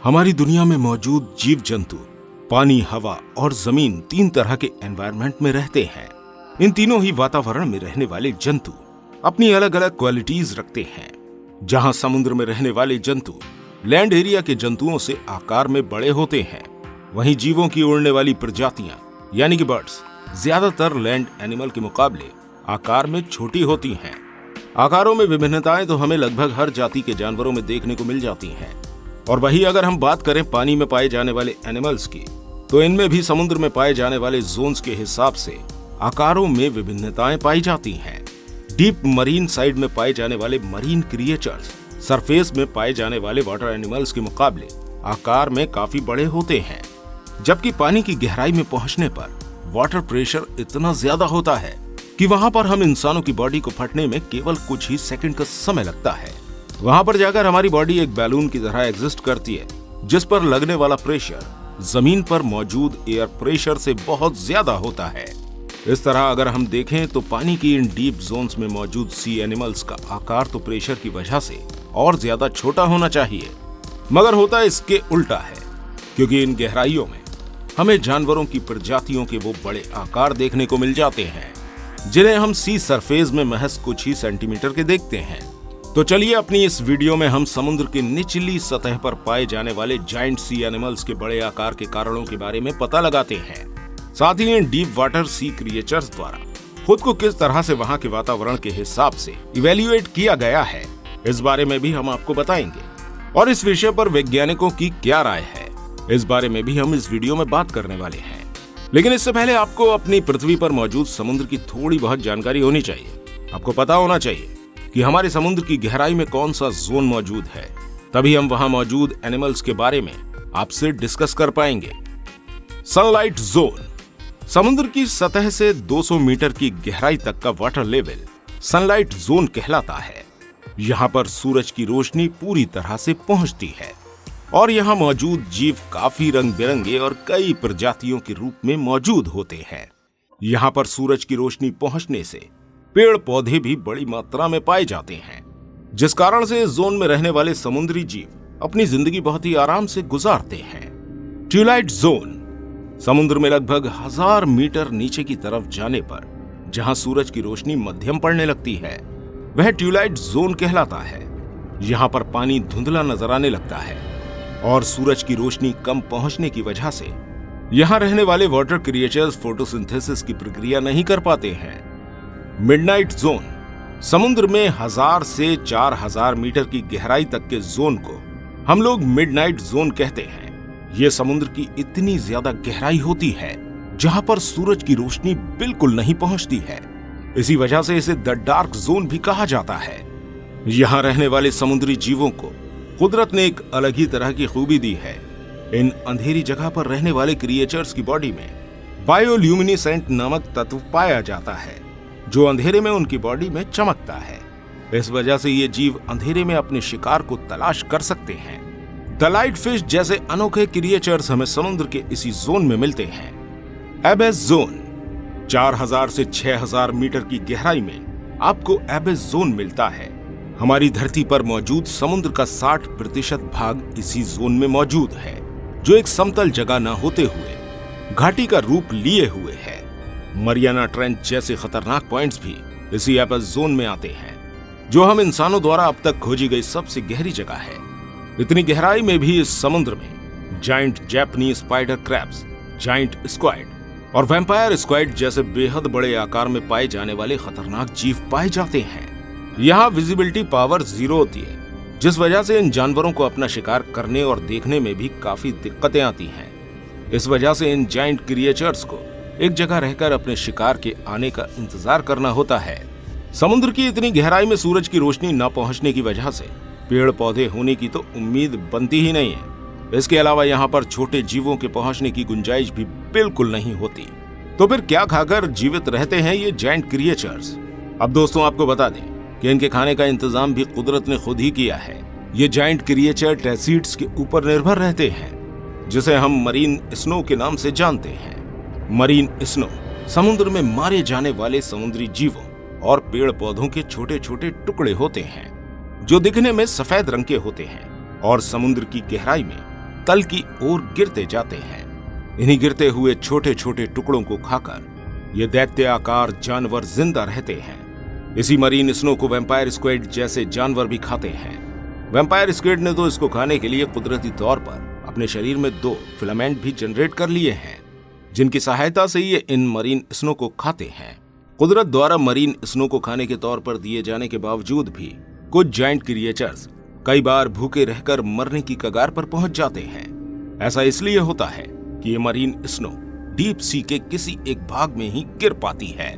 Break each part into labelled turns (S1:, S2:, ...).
S1: हमारी दुनिया में मौजूद जीव जंतु पानी, हवा और जमीन 3 तरह के एनवायरनमेंट में रहते हैं। इन तीनों ही वातावरण में रहने वाले जंतु अपनी अलग अलग क्वालिटीज रखते हैं। जहां समुद्र में रहने वाले जंतु लैंड एरिया के जंतुओं से आकार में बड़े होते हैं, वहीं जीवों की उड़ने वाली प्रजातियां यानी कि बर्ड्स ज्यादातर लैंड एनिमल के मुकाबले आकार में छोटी होती हैं। आकारों में विभिन्नताएं तो हमें लगभग हर जाति के जानवरों में देखने को मिल जाती हैं। और वही अगर हम बात करें पानी में पाए जाने वाले एनिमल्स की, तो इनमें भी समुद्र में पाए जाने वाले जोन्स के हिसाब से आकारों में विभिन्नताएं पाई जाती हैं। डीप मरीन साइड में पाए जाने वाले मरीन क्रिएचर्स सरफेस में पाए जाने वाले वाटर एनिमल्स के मुकाबले आकार में काफी बड़े होते हैं, जबकि पानी की गहराई में पहुंचने पर वाटर प्रेशर इतना ज्यादा होता है कि वहां पर हम इंसानों की बॉडी को फटने में केवल कुछ ही सेकंड का समय लगता है। वहां पर जाकर हमारी बॉडी एक बैलून की तरह एग्जिस्ट करती है, जिस पर लगने वाला प्रेशर जमीन पर मौजूद एयर प्रेशर से बहुत ज्यादा होता है। इस तरह अगर हम देखें तो पानी की इन डीप जोन्स में मौजूद सी एनिमल्स का आकार तो प्रेशर की वजह से और ज्यादा छोटा होना चाहिए, मगर होता इसके उल्टा है, क्योंकि इन गहराइयों में हमें जानवरों की प्रजातियों के वो बड़े आकार देखने को मिल जाते हैं जिन्हें हम सी सरफेस में महज कुछ ही सेंटीमीटर के देखते हैं। तो चलिए अपनी इस वीडियो में हम समुद्र की निचली सतह पर पाए जाने वाले जायंट सी एनिमल्स के बड़े आकार के कारणों के बारे में पता लगाते हैं। साथ ही इन डीप वाटर सी क्रिएचर्स द्वारा खुद को किस तरह से वहां के वातावरण के हिसाब से इवेल्युएट किया गया है, इस बारे में भी हम आपको बताएंगे। और इस विषय पर वैज्ञानिकों की क्या राय है, इस बारे में भी हम इस वीडियो में बात करने वाले हैं। लेकिन इससे पहले आपको अपनी पृथ्वी पर मौजूद समुद्र की थोड़ी बहुत जानकारी होनी चाहिए। आपको पता होना चाहिए कि हमारे समुद्र की गहराई में कौन सा जोन मौजूद है, तभी हम वहां मौजूद एनिमल्स के बारे में आपसे डिस्कस कर पाएंगे। सनलाइट जोन समुद्र की सतह से 200 मीटर की गहराई तक का वाटर लेवल सनलाइट जोन कहलाता है। यहाँ पर सूरज की रोशनी पूरी तरह से पहुंचती है और यहाँ मौजूद जीव काफी रंग बिरंगे और कई प्रजातियों के रूप में मौजूद होते हैं। यहाँ पर सूरज की रोशनी पहुंचने से पेड़ पौधे भी बड़ी मात्रा में पाए जाते हैं, जिस कारण से इस जोन में रहने वाले समुद्री जीव अपनी जिंदगी बहुत ही आराम से गुजारते हैं। ट्विलाइट जोन समुद्र में लगभग 1000 मीटर नीचे की तरफ जाने पर जहां सूरज की रोशनी मध्यम पड़ने लगती है, वह ट्विलाइट जोन कहलाता है। यहाँ पर पानी धुंधला नजर आने लगता है और सूरज की रोशनी कम पहुंचने की वजह से यहाँ रहने वाले वाटर क्रिएचर्स फोटोसिंथेसिस की प्रक्रिया नहीं कर पाते हैं। मिडनाइट जोन समुद्र में 1000 से 4000 मीटर की गहराई तक के जोन को हम लोग मिडनाइट जोन कहते हैं। ये समुद्र की इतनी ज्यादा गहराई होती है जहां पर सूरज की रोशनी बिल्कुल नहीं पहुंचती है। इसी वजह से इसे द डार्क जोन भी कहा जाता है। यहाँ रहने वाले समुद्री जीवों को कुदरत ने एक अलग ही तरह की खूबी दी है। इन अंधेरी जगह पर रहने वाले क्रिएचर्स की बॉडी में बायोल्यूमिनेसेंट नामक तत्व पाया जाता है, जो अंधेरे में उनकी बॉडी में चमकता है। इस वजह से ये जीव अंधेरे में अपने शिकार को तलाश कर सकते हैं। द लाइट फिश जैसे अनोखे क्रिएचर्स हमें समुद्र के इसी जोन में मिलते हैं। एबेस जोन 4000 से 6000 मीटर की गहराई में आपको एबेस जोन मिलता है। हमारी धरती पर मौजूद समुद्र का 60% भाग इसी जोन में मौजूद है, जो एक समतल जगह न होते हुए घाटी का रूप लिए हुए है। मरियाना ट्रेंच जैसे खतरनाक पॉइंट्स भी इसी एबेस जोन में आते हैं, जो हम इंसानों द्वारा अब तक खोजी गई सबसे गहरी जगह है। इतनी गहराई में भी इस समुद्र में giant Japanese spider crabs, giant squid और वैम्पायर स्क्वाइड जैसे बेहद बड़े आकार में पाए जाने वाले खतरनाक जीव पाए जाते हैं। यहाँ विजिबिलिटी पावर 0 होती है, जिस वजह से इन जानवरों को अपना शिकार करने और देखने में भी काफी दिक्कतें आती हैं। इस वजह से इन जायंट क्रिएचर्स को एक जगह रहकर अपने शिकार के आने का इंतजार करना होता है। समुद्र की इतनी गहराई में सूरज की रोशनी न पहुंचने की वजह से पेड़ पौधे होने की तो उम्मीद बनती ही नहीं है। इसके अलावा यहाँ पर छोटे जीवों के पहुंचने की गुंजाइश भी बिल्कुल नहीं होती। तो फिर क्या खाकर जीवित रहते हैं ये जायंट क्रिएचर्स? अब दोस्तों आपको बता दें कि इनके खाने का इंतजाम भी कुदरत ने खुद ही किया है। ये जायंट क्रिएचर टेसिड्स के ऊपर निर्भर रहते हैं, जिसे हम मरीन स्नो के नाम से जानते हैं। मरीन स्नो समुद्र में मारे जाने वाले समुद्री जीवों और पेड़ पौधों के छोटे छोटे टुकड़े होते हैं, जो दिखने में सफेद रंग के होते हैं और समुद्र की गहराई में तल की ओर गिरते जाते हैं। इन्हीं गिरते हुए छोटे छोटे टुकड़ों को खाकर ये दैत्य आकार जानवर जिंदा रहते हैं। इसी मरीन स्नो को वैम्पायर स्क्विड जैसे जानवर भी खाते हैं। वैम्पायर स्क्विड ने तो इसको खाने के लिए कुदरती तौर पर अपने शरीर में 2 फिलामेंट भी जनरेट कर लिए हैं, जिनकी सहायता से ये इन मरीन स्नो को खाते हैं। कुदरत द्वारा मरीन स्नो को खाने के तौर पर दिए जाने के बावजूद भी कुछ जायंट क्रिएचर्स कई बार भूखे रहकर मरने की कगार पर पहुंच जाते हैं। ऐसा इसलिए होता है कि ये मरीन स्नो डीप सी के किसी एक भाग में ही गिर पाती है,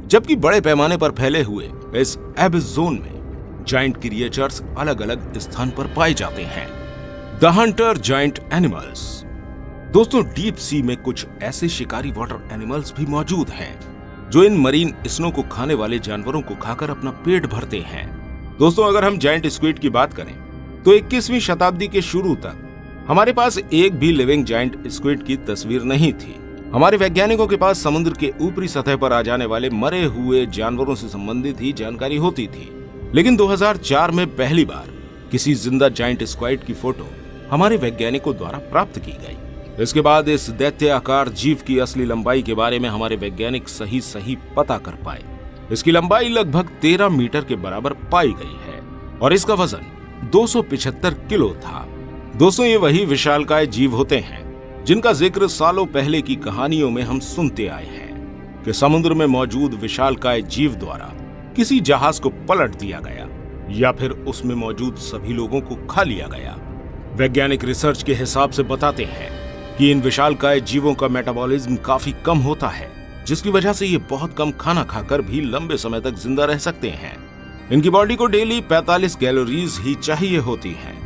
S1: जबकि बड़े पैमाने पर फैले हुए इस एबिस जोन में जायंट क्रिएचर्स अलग अलग स्थान पर पाए जाते हैं। The Hunter giant animals. दोस्तों, डीप सी में कुछ ऐसे शिकारी वाटर एनिमल्स भी मौजूद हैं जो इन मरीन स्नो को खाने वाले जानवरों को खाकर अपना पेट भरते हैं। दोस्तों, अगर हम जायंट स्क्विड की बात करें तो 21वीं शताब्दी के शुरू तक हमारे पास एक भी लिविंग जायंट स्क्विड की तस्वीर नहीं थी। हमारे वैज्ञानिकों के पास समुद्र के ऊपरी सतह पर आ जाने वाले मरे हुए जानवरों से संबंधित ही जानकारी होती थी, लेकिन 2004 में पहली बार किसी जिंदा जायंट स्क्विड की फोटो हमारे वैज्ञानिकों द्वारा प्राप्त की गई। इसके बाद इस दैत्य आकार जीव की असली लंबाई के बारे में हमारे वैज्ञानिक सही पता कर पाए। इसकी लंबाई लगभग 13 मीटर के बराबर पाई गई है और इसका वजन 275 किलो था। दोस्तों, ये वही विशालकाय जीव होते हैं जिनका जिक्र सालों पहले की कहानियों में हम सुनते आए हैं कि समुद्र में मौजूद विशालकाय जीव द्वारा किसी जहाज को पलट दिया गया या फिर उसमें मौजूद सभी लोगों को खा लिया गया। वैज्ञानिक रिसर्च के हिसाब से बताते हैं कि इन विशालकाय जीवों का मेटाबॉलिज्म काफी कम होता है, जिसकी वजह से ये बहुत कम खाना खाकर भी लंबे समय तक जिंदा रह सकते हैं। इनकी बॉडी को डेली 45 कैलोरीज ही चाहिए होती हैं,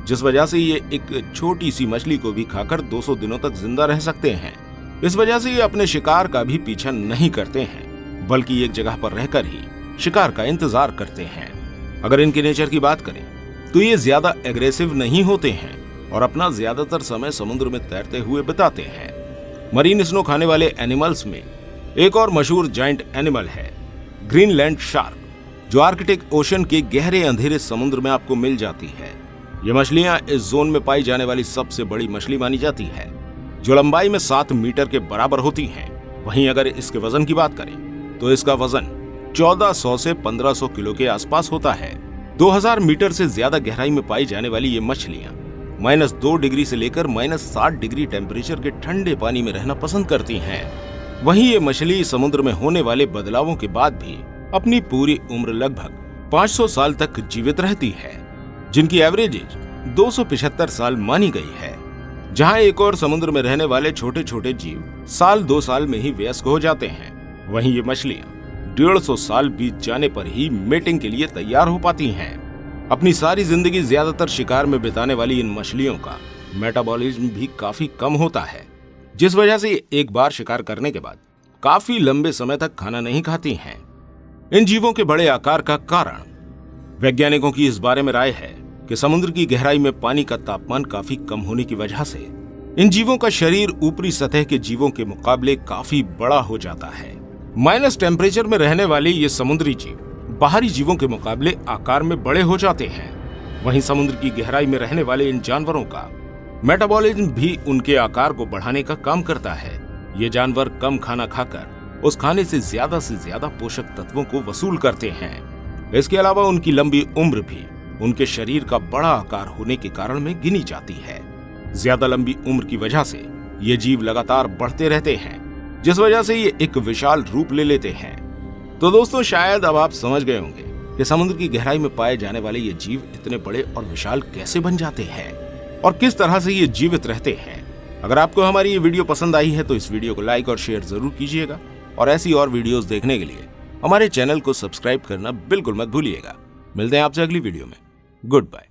S1: जिस वजह से ये एक छोटी सी मछली को भी खाकर 200 दिनों तक जिंदा रह सकते हैं। इस वजह से ये अपने शिकार का भी पीछा नहीं करते हैं, बल्कि एक जगह पर रहकर ही शिकार का इंतजार करते हैं। अगर इनके नेचर की बात करें तो ये ज्यादा एग्रेसिव नहीं होते हैं और अपना ज्यादातर समय समुद्र में तैरते हुए बिताते हैं। मरीन स्नो खाने वाले एनिमल्स में एक और मशहूर जायंट एनिमल है ग्रीनलैंड शार्क, जो आर्कटिक ओशन के गहरे अंधेरे समुद्र में आपको मिल जाती है। ये मछलियां इस जोन में पाई जाने वाली सबसे बड़ी मछली मानी जाती है, जो लंबाई में 7 मीटर के बराबर होती है। वहीं अगर इसके वजन की बात करें तो इसका वजन 1400 से 1500 किलो के आसपास होता है। 2000 मीटर से ज्यादा गहराई में पाई जाने वाली ये मछलियां -2 डिग्री से लेकर -60 डिग्री टेम्परेचर के ठंडे पानी में रहना पसंद करती हैं। वहीं ये मछली समुद्र में होने वाले बदलावों के बाद भी अपनी पूरी उम्र लगभग 500 साल तक जीवित रहती है, जिनकी एवरेज एज 275 साल मानी गई है। जहां एक और समुद्र में रहने वाले छोटे छोटे जीव 1-2 साल में ही वयस्क हो जाते हैं, वहीं ये मछलियां 150 साल बीत जाने पर ही मेटिंग के लिए तैयार हो पाती हैं। अपनी सारी जिंदगी ज्यादातर शिकार में बिताने वाली इन मछलियों का मेटाबॉलिज्म भी काफी कम होता है, जिस वजह से एक बार शिकार करने के बाद काफी लंबे समय तक खाना नहीं खाती हैं। इन जीवों के बड़े आकार का कारण वैज्ञानिकों की इस बारे में राय है कि समुद्र की गहराई में पानी का तापमान काफी कम होने की वजह से इन जीवों का शरीर ऊपरी सतह के जीवों के मुकाबले काफी बड़ा हो जाता है। माइनस टेम्परेचर में रहने वाले ये समुद्री जीव बाहरी जीवों के मुकाबले आकार में बड़े हो जाते हैं। वहीं समुद्र की गहराई में रहने वाले इन जानवरों का मेटाबॉलिज्म भी उनके आकार को बढ़ाने का काम करता है। ये जानवर कम खाना खाकर उस खाने से ज्यादा पोषक तत्वों को वसूल करते हैं। इसके अलावा उनकी लंबी उम्र भी उनके शरीर का बड़ा आकार होने के कारण में गिनी जाती है। ज्यादा लंबी उम्र की वजह से ये जीव लगातार बढ़ते रहते हैं, जिस वजह से ये एक विशाल रूप ले लेते हैं। तो दोस्तों, शायद अब आप समझ गए होंगे कि समुद्र की गहराई में पाए जाने वाले ये जीव इतने बड़े और विशाल कैसे बन जाते हैं और किस तरह से ये जीवित रहते हैं। अगर आपको हमारी ये वीडियो पसंद आई है तो इस वीडियो को लाइक और शेयर जरूर कीजिएगा और ऐसी और वीडियोस देखने के लिए हमारे चैनल को सब्सक्राइब करना बिल्कुल मत भूलिएगा। मिलते हैं आपसे अगली वीडियो में। Good bye.